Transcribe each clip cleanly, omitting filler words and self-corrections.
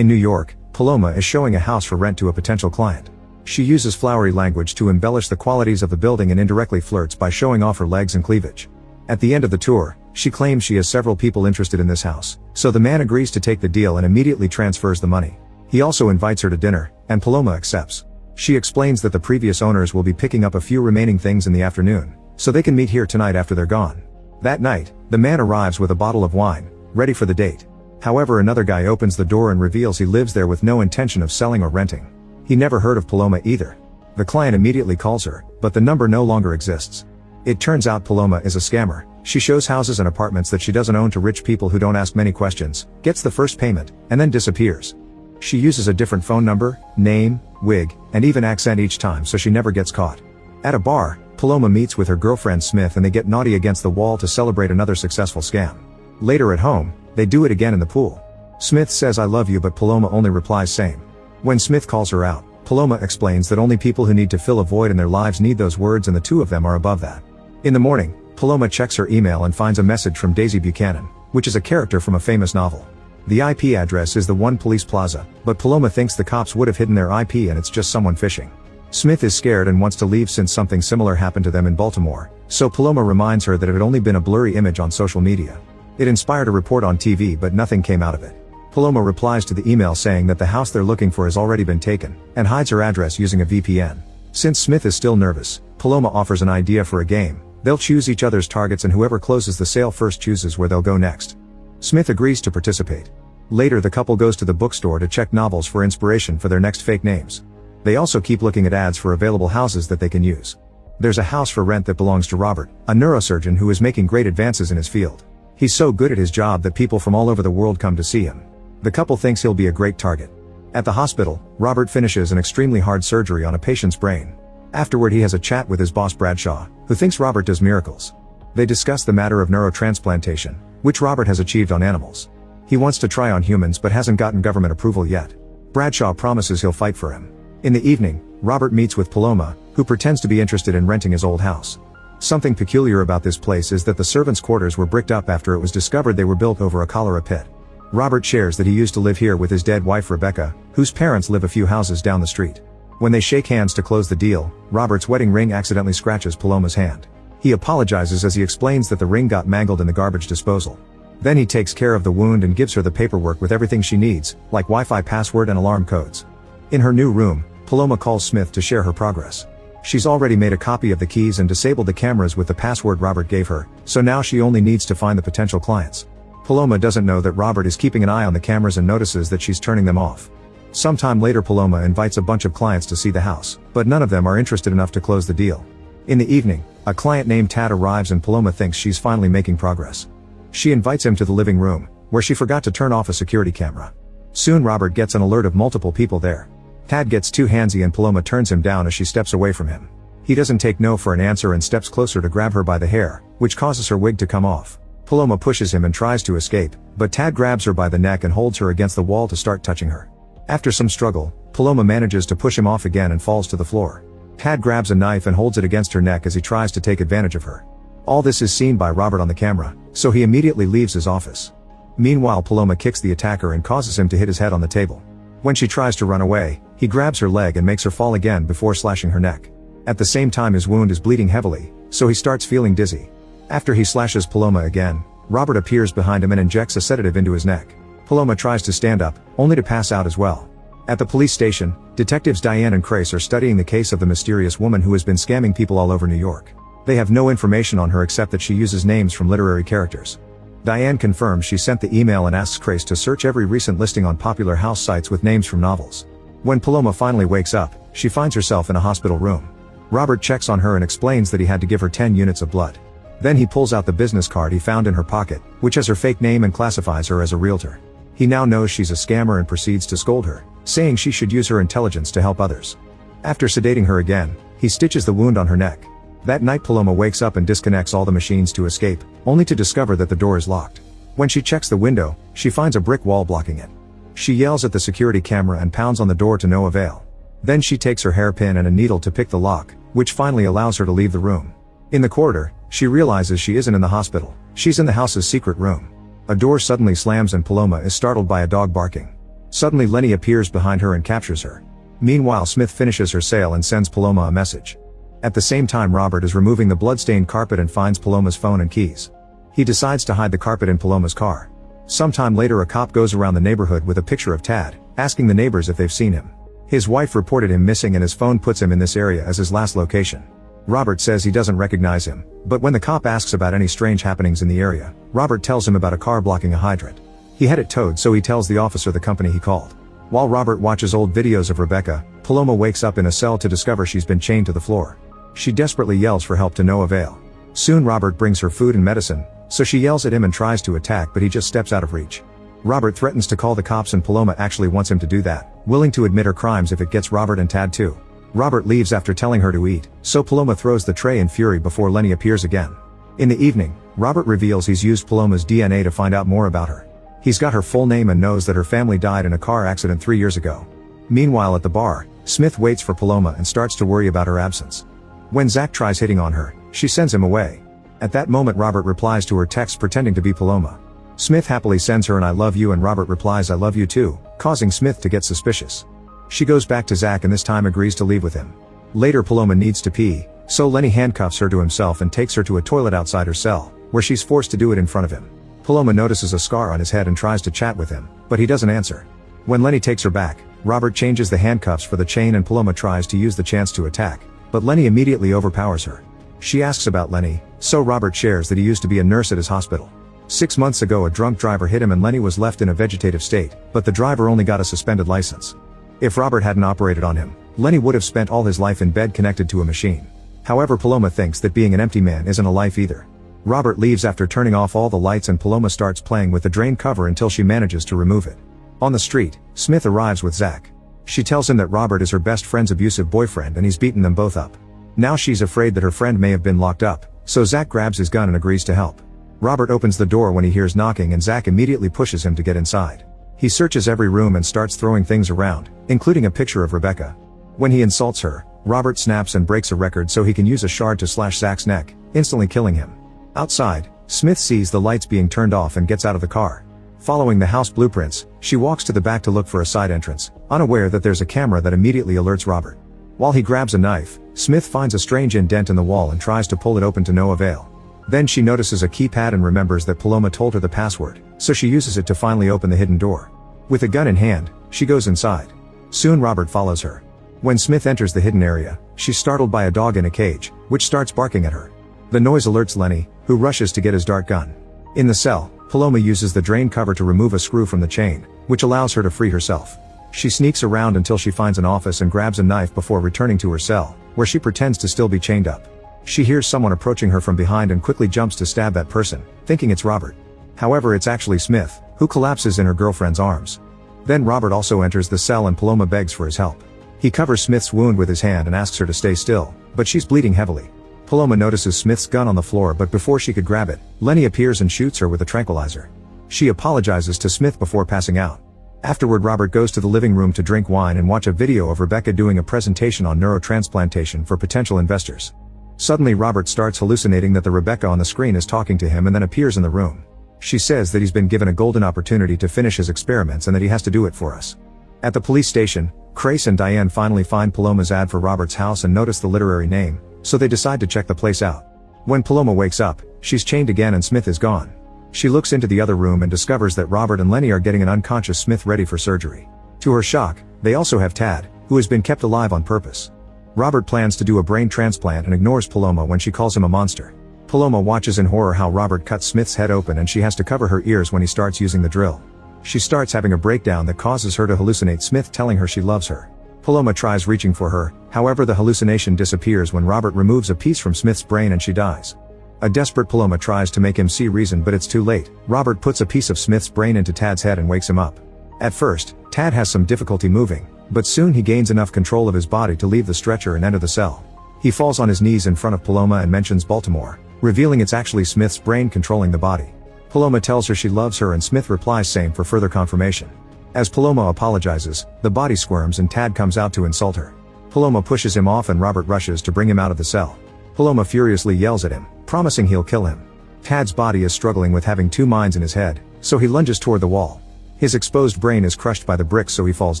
In New York, Paloma is showing a house for rent to a potential client. She uses flowery language to embellish the qualities of the building and indirectly flirts by showing off her legs and cleavage. At the end of the tour, she claims she has several people interested in this house, so the man agrees to take the deal and immediately transfers the money. He also invites her to dinner, and Paloma accepts. She explains that the previous owners will be picking up a few remaining things in the afternoon, so they can meet here tonight after they're gone. That night, the man arrives with a bottle of wine, ready for the date. However, another guy opens the door and reveals he lives there with no intention of selling or renting. He never heard of Paloma either. The client immediately calls her, but the number no longer exists. It turns out Paloma is a scammer. She shows houses and apartments that she doesn't own to rich people who don't ask many questions, gets the first payment, and then disappears. She uses a different phone number, name, wig, and even accent each time so she never gets caught. At a bar, Paloma meets with her girlfriend Smith and they get naughty against the wall to celebrate another successful scam. Later at home, they do it again in the pool. Smith says I love you, but Paloma only replies same. When Smith calls her out, Paloma explains that only people who need to fill a void in their lives need those words and the two of them are above that. In the morning, Paloma checks her email and finds a message from Daisy Buchanan, which is a character from a famous novel. The IP address is the One Police Plaza, but Paloma thinks the cops would have hidden their IP and it's just someone phishing. Smith is scared and wants to leave since something similar happened to them in Baltimore, so Paloma reminds her that it had only been a blurry image on social media. It inspired a report on TV but nothing came out of it. Paloma replies to the email saying that the house they're looking for has already been taken, and hides her address using a VPN. Since Smith is still nervous, Paloma offers an idea for a game. They'll choose each other's targets and whoever closes the sale first chooses where they'll go next. Smith agrees to participate. Later the couple goes to the bookstore to check novels for inspiration for their next fake names. They also keep looking at ads for available houses that they can use. There's a house for rent that belongs to Robert, a neurosurgeon who is making great advances in his field. He's so good at his job that people from all over the world come to see him. The couple thinks he'll be a great target. At the hospital, Robert finishes an extremely hard surgery on a patient's brain. Afterward he has a chat with his boss Bradshaw, who thinks Robert does miracles. They discuss the matter of neurotransplantation, which Robert has achieved on animals. He wants to try on humans but hasn't gotten government approval yet. Bradshaw promises he'll fight for him. In the evening, Robert meets with Paloma, who pretends to be interested in renting his old house. Something peculiar about this place is that the servants' quarters were bricked up after it was discovered they were built over a cholera pit. Robert shares that he used to live here with his dead wife Rebecca, whose parents live a few houses down the street. When they shake hands to close the deal, Robert's wedding ring accidentally scratches Paloma's hand. He apologizes as he explains that the ring got mangled in the garbage disposal. Then he takes care of the wound and gives her the paperwork with everything she needs, like Wi-Fi password and alarm codes. In her new room, Paloma calls Smith to share her progress. She's already made a copy of the keys and disabled the cameras with the password Robert gave her, so now she only needs to find the potential clients. Paloma doesn't know that Robert is keeping an eye on the cameras and notices that she's turning them off. Sometime later Paloma invites a bunch of clients to see the house, but none of them are interested enough to close the deal. In the evening, a client named Tad arrives and Paloma thinks she's finally making progress. She invites him to the living room, where she forgot to turn off a security camera. Soon Robert gets an alert of multiple people there. Tad gets too handsy and Paloma turns him down as she steps away from him. He doesn't take no for an answer and steps closer to grab her by the hair, which causes her wig to come off. Paloma pushes him and tries to escape, but Tad grabs her by the neck and holds her against the wall to start touching her. After some struggle, Paloma manages to push him off again and falls to the floor. Tad grabs a knife and holds it against her neck as he tries to take advantage of her. All this is seen by Robert on the camera, so he immediately leaves his office. Meanwhile Paloma kicks the attacker and causes him to hit his head on the table. When she tries to run away, he grabs her leg and makes her fall again before slashing her neck. At the same time his wound is bleeding heavily, so he starts feeling dizzy. After he slashes Paloma again, Robert appears behind him and injects a sedative into his neck. Paloma tries to stand up, only to pass out as well. At the police station, detectives Diane and Crace are studying the case of the mysterious woman who has been scamming people all over New York. They have no information on her except that she uses names from literary characters. Diane confirms she sent the email and asks Crace to search every recent listing on popular house sites with names from novels. When Paloma finally wakes up, she finds herself in a hospital room. Robert checks on her and explains that he had to give her 10 units of blood. Then he pulls out the business card he found in her pocket, which has her fake name and classifies her as a realtor. He now knows she's a scammer and proceeds to scold her, saying she should use her intelligence to help others. After sedating her again, he stitches the wound on her neck. That night Paloma wakes up and disconnects all the machines to escape, only to discover that the door is locked. When she checks the window, she finds a brick wall blocking it. She yells at the security camera and pounds on the door to no avail. Then she takes her hairpin and a needle to pick the lock, which finally allows her to leave the room. In the corridor, she realizes she isn't in the hospital, she's in the house's secret room. A door suddenly slams and Paloma is startled by a dog barking. Suddenly Lenny appears behind her and captures her. Meanwhile Smith finishes her sale and sends Paloma a message. At the same time Robert is removing the bloodstained carpet and finds Paloma's phone and keys. He decides to hide the carpet in Paloma's car. Sometime later a cop goes around the neighborhood with a picture of Tad, asking the neighbors if they've seen him. His wife reported him missing and his phone puts him in this area as his last location. Robert says he doesn't recognize him, but when the cop asks about any strange happenings in the area, Robert tells him about a car blocking a hydrant. He had it towed, so he tells the officer the company he called. While Robert watches old videos of Rebecca, Paloma wakes up in a cell to discover she's been chained to the floor. She desperately yells for help to no avail. Soon Robert brings her food and medicine, so she yells at him and tries to attack, but he just steps out of reach. Robert threatens to call the cops and Paloma actually wants him to do that, willing to admit her crimes if it gets Robert and Tad too. Robert leaves after telling her to eat, so Paloma throws the tray in fury before Lenny appears again. In the evening, Robert reveals he's used Paloma's DNA to find out more about her. He's got her full name and knows that her family died in a car accident 3 years ago. Meanwhile at the bar, Smith waits for Paloma and starts to worry about her absence. When Zach tries hitting on her, she sends him away. At that moment Robert replies to her text pretending to be Paloma. Smith happily sends her an "I love you" and Robert replies "I love you too," causing Smith to get suspicious. She goes back to Zach and this time agrees to leave with him. Later Paloma needs to pee, so Lenny handcuffs her to himself and takes her to a toilet outside her cell, where she's forced to do it in front of him. Paloma notices a scar on his head and tries to chat with him, but he doesn't answer. When Lenny takes her back, Robert changes the handcuffs for the chain and Paloma tries to use the chance to attack, but Lenny immediately overpowers her. She asks about Lenny, so Robert shares that he used to be a nurse at his hospital. 6 months ago a drunk driver hit him and Lenny was left in a vegetative state, but the driver only got a suspended license. If Robert hadn't operated on him, Lenny would have spent all his life in bed connected to a machine. However, Paloma thinks that being an empty man isn't a life either. Robert leaves after turning off all the lights and Paloma starts playing with the drain cover until she manages to remove it. On the street, Smith arrives with Zach. She tells him that Robert is her best friend's abusive boyfriend and he's beaten them both up. Now she's afraid that her friend may have been locked up, so Zach grabs his gun and agrees to help. Robert opens the door when he hears knocking and Zach immediately pushes him to get inside. He searches every room and starts throwing things around, including a picture of Rebecca. When he insults her, Robert snaps and breaks a record so he can use a shard to slash Zach's neck, instantly killing him. Outside, Smith sees the lights being turned off and gets out of the car. Following the house blueprints, she walks to the back to look for a side entrance, unaware that there's a camera that immediately alerts Robert. While he grabs a knife, Smith finds a strange indent in the wall and tries to pull it open to no avail. Then she notices a keypad and remembers that Paloma told her the password, so she uses it to finally open the hidden door. With a gun in hand, she goes inside. Soon Robert follows her. When Smith enters the hidden area, she's startled by a dog in a cage, which starts barking at her. The noise alerts Lenny, who rushes to get his dart gun. In the cell, Paloma uses the drain cover to remove a screw from the chain, which allows her to free herself. She sneaks around until she finds an office and grabs a knife before returning to her cell, where she pretends to still be chained up. She hears someone approaching her from behind and quickly jumps to stab that person, thinking it's Robert. However, it's actually Smith, who collapses in her girlfriend's arms. Then Robert also enters the cell and Paloma begs for his help. He covers Smith's wound with his hand and asks her to stay still, but she's bleeding heavily. Paloma notices Smith's gun on the floor, but before she could grab it, Lenny appears and shoots her with a tranquilizer. She apologizes to Smith before passing out. Afterward, Robert goes to the living room to drink wine and watch a video of Rebecca doing a presentation on neurotransplantation for potential investors. Suddenly Robert starts hallucinating that the Rebecca on the screen is talking to him and then appears in the room. She says that he's been given a golden opportunity to finish his experiments and that he has to do it for us. At the police station, Grace and Diane finally find Paloma's ad for Robert's house and notice the literary name, so they decide to check the place out. When Paloma wakes up, she's chained again and Smith is gone. She looks into the other room and discovers that Robert and Lenny are getting an unconscious Smith ready for surgery. To her shock, they also have Tad, who has been kept alive on purpose. Robert plans to do a brain transplant and ignores Paloma when she calls him a monster. Paloma watches in horror how Robert cuts Smith's head open and she has to cover her ears when he starts using the drill. She starts having a breakdown that causes her to hallucinate Smith telling her she loves her. Paloma tries reaching for her, however the hallucination disappears when Robert removes a piece from Smith's brain and she dies. A desperate Paloma tries to make him see reason, but it's too late. Robert puts a piece of Smith's brain into Tad's head and wakes him up. At first, Tad has some difficulty moving, but soon he gains enough control of his body to leave the stretcher and enter the cell. He falls on his knees in front of Paloma and mentions Baltimore, revealing it's actually Smith's brain controlling the body. Paloma tells her she loves her and Smith replies same for further confirmation. As Paloma apologizes, the body squirms and Tad comes out to insult her. Paloma pushes him off and Robert rushes to bring him out of the cell. Paloma furiously yells at him, promising he'll kill him. Tad's body is struggling with having two minds in his head, so he lunges toward the wall. His exposed brain is crushed by the bricks, so he falls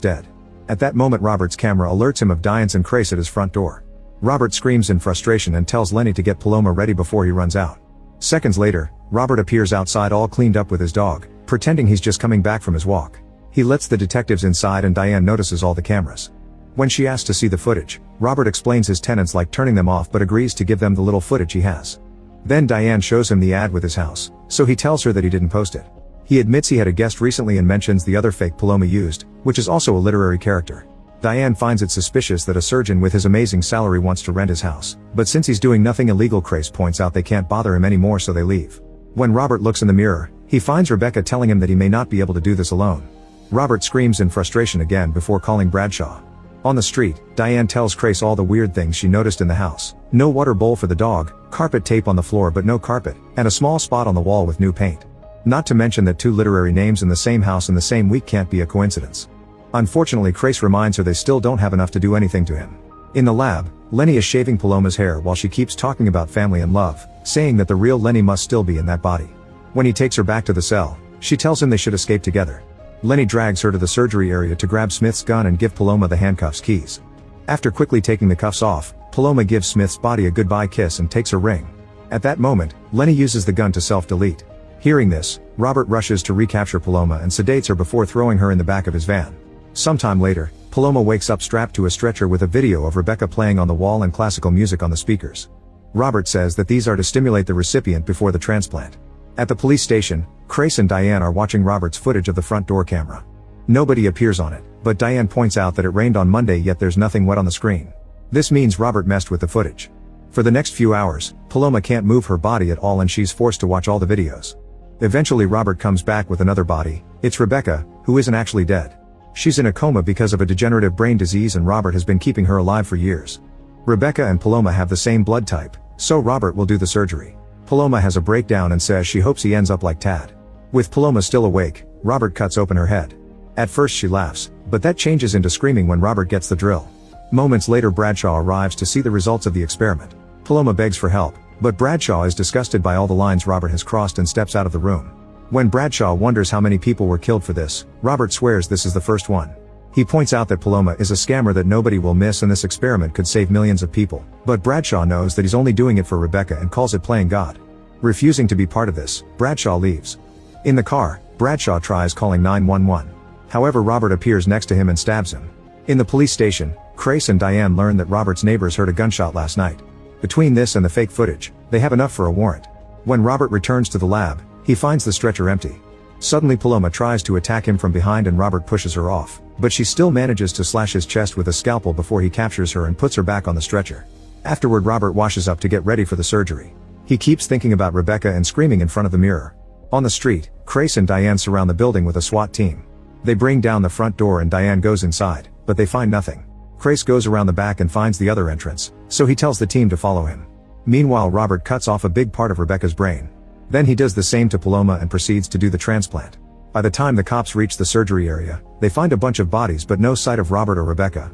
dead. At that moment Robert's camera alerts him of Diane's and Crace at his front door. Robert screams in frustration and tells Lenny to get Paloma ready before he runs out. Seconds later, Robert appears outside all cleaned up with his dog, pretending he's just coming back from his walk. He lets the detectives inside and Diane notices all the cameras. When she asks to see the footage, Robert explains his tenants like turning them off but agrees to give them the little footage he has. Then Diane shows him the ad with his house, so he tells her that he didn't post it. He admits he had a guest recently and mentions the other fake Paloma used, which is also a literary character. Diane finds it suspicious that a surgeon with his amazing salary wants to rent his house, but since he's doing nothing illegal, Crace points out they can't bother him anymore, so they leave. When Robert looks in the mirror, he finds Rebecca telling him that he may not be able to do this alone. Robert screams in frustration again before calling Bradshaw. On the street, Diane tells Crace all the weird things she noticed in the house. No water bowl for the dog, carpet tape on the floor but no carpet, and a small spot on the wall with new paint. Not to mention that 2 literary names in the same house in the same week can't be a coincidence. Unfortunately, Crace reminds her they still don't have enough to do anything to him. In the lab, Lenny is shaving Paloma's hair while she keeps talking about family and love, saying that the real Lenny must still be in that body. When he takes her back to the cell, she tells him they should escape together. Lenny drags her to the surgery area to grab Smith's gun and give Paloma the handcuffs keys. After quickly taking the cuffs off, Paloma gives Smith's body a goodbye kiss and takes her ring. At that moment, Lenny uses the gun to self-delete. Hearing this, Robert rushes to recapture Paloma and sedates her before throwing her in the back of his van. Sometime later, Paloma wakes up strapped to a stretcher with a video of Rebecca playing on the wall and classical music on the speakers. Robert says that these are to stimulate the recipient before the transplant. At the police station, Crace and Diane are watching Robert's footage of the front door camera. Nobody appears on it, but Diane points out that it rained on Monday yet there's nothing wet on the screen. This means Robert messed with the footage. For the next few hours, Paloma can't move her body at all and she's forced to watch all the videos. Eventually Robert comes back with another body. It's Rebecca, who isn't actually dead. She's in a coma because of a degenerative brain disease and Robert has been keeping her alive for years. Rebecca and Paloma have the same blood type, so Robert will do the surgery. Paloma has a breakdown and says she hopes he ends up like Tad. With Paloma still awake, Robert cuts open her head. At first she laughs, but that changes into screaming when Robert gets the drill. Moments later Bradshaw arrives to see the results of the experiment. Paloma begs for help, but Bradshaw is disgusted by all the lines Robert has crossed and steps out of the room. When Bradshaw wonders how many people were killed for this, Robert swears this is the first one. He points out that Paloma is a scammer that nobody will miss and this experiment could save millions of people, but Bradshaw knows that he's only doing it for Rebecca and calls it playing God. Refusing to be part of this, Bradshaw leaves. In the car, Bradshaw tries calling 911. However, Robert appears next to him and stabs him. In the police station, Crace and Diane learn that Robert's neighbors heard a gunshot last night. Between this and the fake footage, they have enough for a warrant. When Robert returns to the lab, he finds the stretcher empty. Suddenly Paloma tries to attack him from behind and Robert pushes her off, but she still manages to slash his chest with a scalpel before he captures her and puts her back on the stretcher. Afterward Robert washes up to get ready for the surgery. He keeps thinking about Rebecca and screaming in front of the mirror. On the street, Crace and Diane surround the building with a SWAT team. They bring down the front door and Diane goes inside, but they find nothing. Crace goes around the back and finds the other entrance, so he tells the team to follow him. Meanwhile Robert cuts off a big part of Rebecca's brain. Then he does the same to Paloma and proceeds to do the transplant. By the time the cops reach the surgery area, they find a bunch of bodies but no sight of Robert or Rebecca.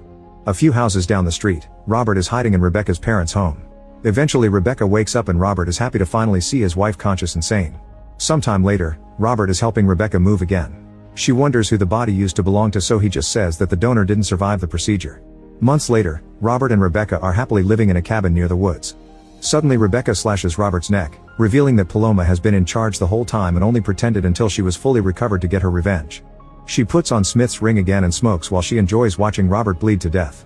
A few houses down the street, Robert is hiding in Rebecca's parents' home. Eventually Rebecca wakes up and Robert is happy to finally see his wife conscious and sane. Sometime later, Robert is helping Rebecca move again. She wonders who the body used to belong to, so he just says that the donor didn't survive the procedure. Months later, Robert and Rebecca are happily living in a cabin near the woods. Suddenly Rebecca slashes Robert's neck, revealing that Paloma has been in charge the whole time and only pretended until she was fully recovered to get her revenge. She puts on Smith's ring again and smokes while she enjoys watching Robert bleed to death.